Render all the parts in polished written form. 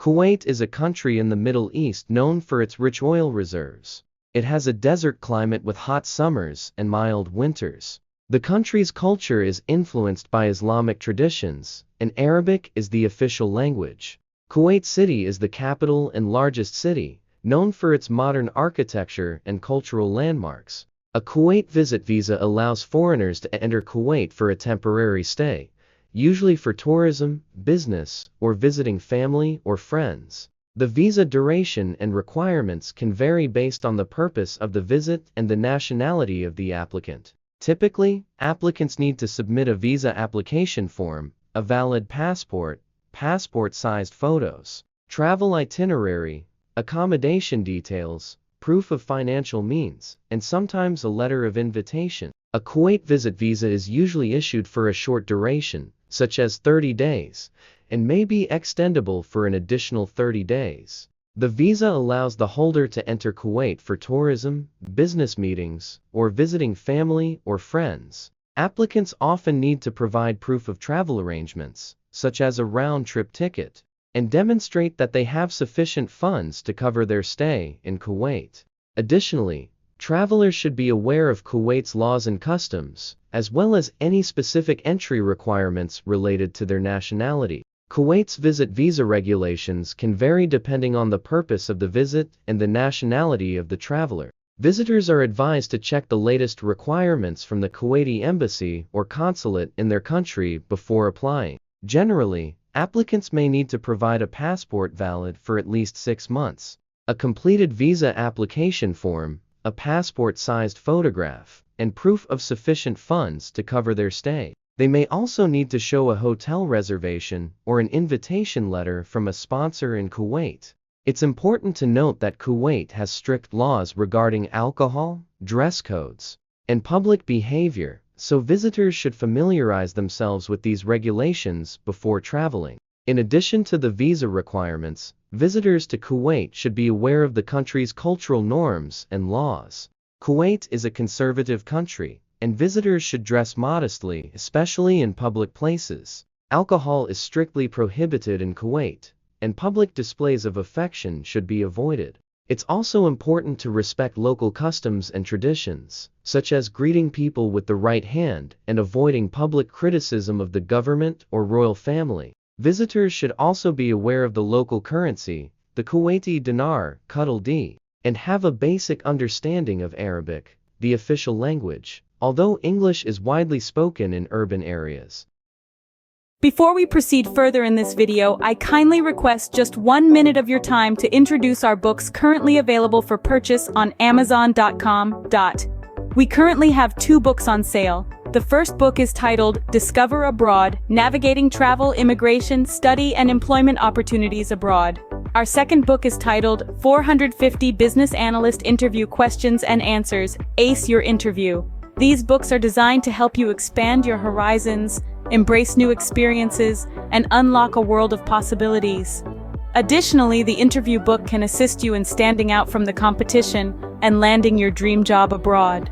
Kuwait is a country in the Middle East known for its rich oil reserves. It has a desert climate with hot summers and mild winters. The country's culture is influenced by Islamic traditions, and Arabic is the official language. Kuwait City is the capital and largest city, known for its modern architecture and cultural landmarks. A Kuwait visit visa allows foreigners to enter Kuwait for a temporary stay, usually for tourism, business, or visiting family or friends. The visa duration and requirements can vary based on the purpose of the visit and the nationality of the applicant. Typically, applicants need to submit a visa application form, a valid passport, passport-sized photos, travel itinerary, accommodation details, proof of financial means, and sometimes a letter of invitation. A Kuwait visit visa is usually issued for a short duration, such as 30 days, and may be extendable for an additional 30 days. The visa allows the holder to enter Kuwait for tourism, business meetings, or visiting family or friends. Applicants often need to provide proof of travel arrangements, such as a round-trip ticket, and demonstrate that they have sufficient funds to cover their stay in Kuwait. Additionally, travelers should be aware of Kuwait's laws and customs, as well as any specific entry requirements related to their nationality. Kuwait's visit visa regulations can vary depending on the purpose of the visit and the nationality of the traveler. Visitors are advised to check the latest requirements from the Kuwaiti embassy or consulate in their country before applying. Generally, applicants may need to provide a passport valid for at least 6 months, a completed visa application form, a passport-sized photograph, and proof of sufficient funds to cover their stay. They may also need to show a hotel reservation or an invitation letter from a sponsor in Kuwait. It's important to note that Kuwait has strict laws regarding alcohol, dress codes, and public behavior, so visitors should familiarize themselves with these regulations before traveling. In addition to the visa requirements, visitors to Kuwait should be aware of the country's cultural norms and laws. Kuwait is a conservative country, and visitors should dress modestly, especially in public places. Alcohol is strictly prohibited in Kuwait, and public displays of affection should be avoided. It's also important to respect local customs and traditions, such as greeting people with the right hand and avoiding public criticism of the government or royal family. Visitors should also be aware of the local currency, the Kuwaiti dinar, QTD, and have a basic understanding of Arabic, the official language, although English is widely spoken in urban areas. Before we proceed further in this video, I kindly request just 1 minute of your time to introduce our books currently available for purchase on Amazon.com. We currently have 2 books on sale. The first book is titled Discover Abroad: Navigating Travel, Immigration, Study, and Employment Opportunities Abroad. Our second book is titled 450 Business Analyst Interview Questions and Answers, Ace Your Interview. These books are designed to help you expand your horizons, embrace new experiences, and unlock a world of possibilities. Additionally, the interview book can assist you in standing out from the competition and landing your dream job abroad.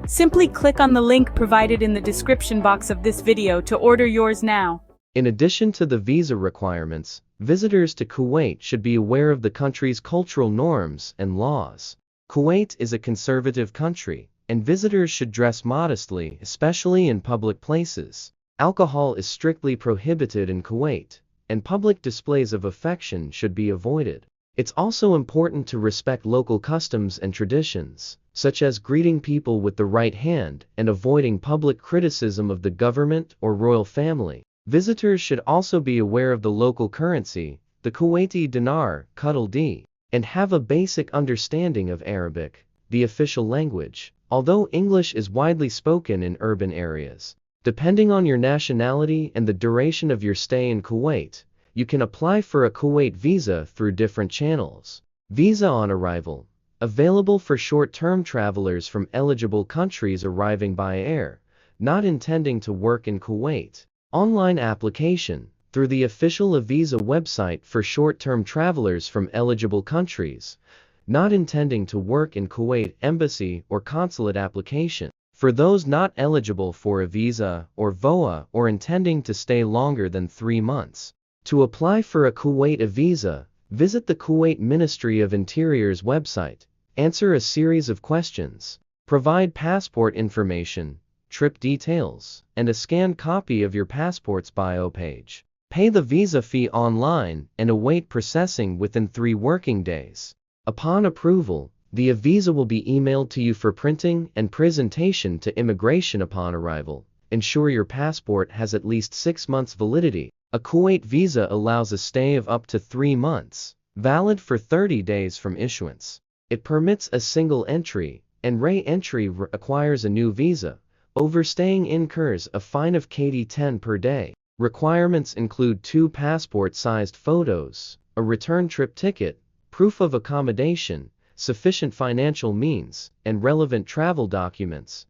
Simply click on the link provided in the description box of this video to order yours now. In addition to the visa requirements, visitors to Kuwait should be aware of the country's cultural norms and laws. Kuwait is a conservative country, and visitors should dress modestly, especially in public places. Alcohol is strictly prohibited in Kuwait, and public displays of affection should be avoided. It's also important to respect local customs and traditions, such as greeting people with the right hand and avoiding public criticism of the government or royal family. Visitors should also be aware of the local currency, the Kuwaiti dinar, QTD, and have a basic understanding of Arabic, the official language, although English is widely spoken in urban areas. Depending on your nationality and the duration of your stay in Kuwait, you can apply for a Kuwait visa through different channels. Visa on arrival, available for short-term travelers from eligible countries arriving by air, not intending to work in Kuwait. Online application, through the official visa website for short-term travelers from eligible countries, not intending to work in Kuwait embassy or consulate application. For those not eligible for a visa or VOA or intending to stay longer than 3 months. To apply for a Kuwait visa, Visit the Kuwait Ministry of Interior's website, answer a series of questions, provide passport information, trip details, and a scanned copy of your passport's bio page. Pay the visa fee online and await processing within 3 working days. Upon approval, the visa will be emailed to you for printing and presentation to immigration upon arrival. Ensure your passport has at least 6 months validity. A Kuwait visa allows a stay of up to 3 months, valid for 30 days from issuance. It permits a single entry, and re-entry requires a new visa. Overstaying incurs a fine of KD 10 per day. Requirements include 2 passport-sized photos, a return trip ticket, proof of accommodation, sufficient financial means, and relevant travel documents.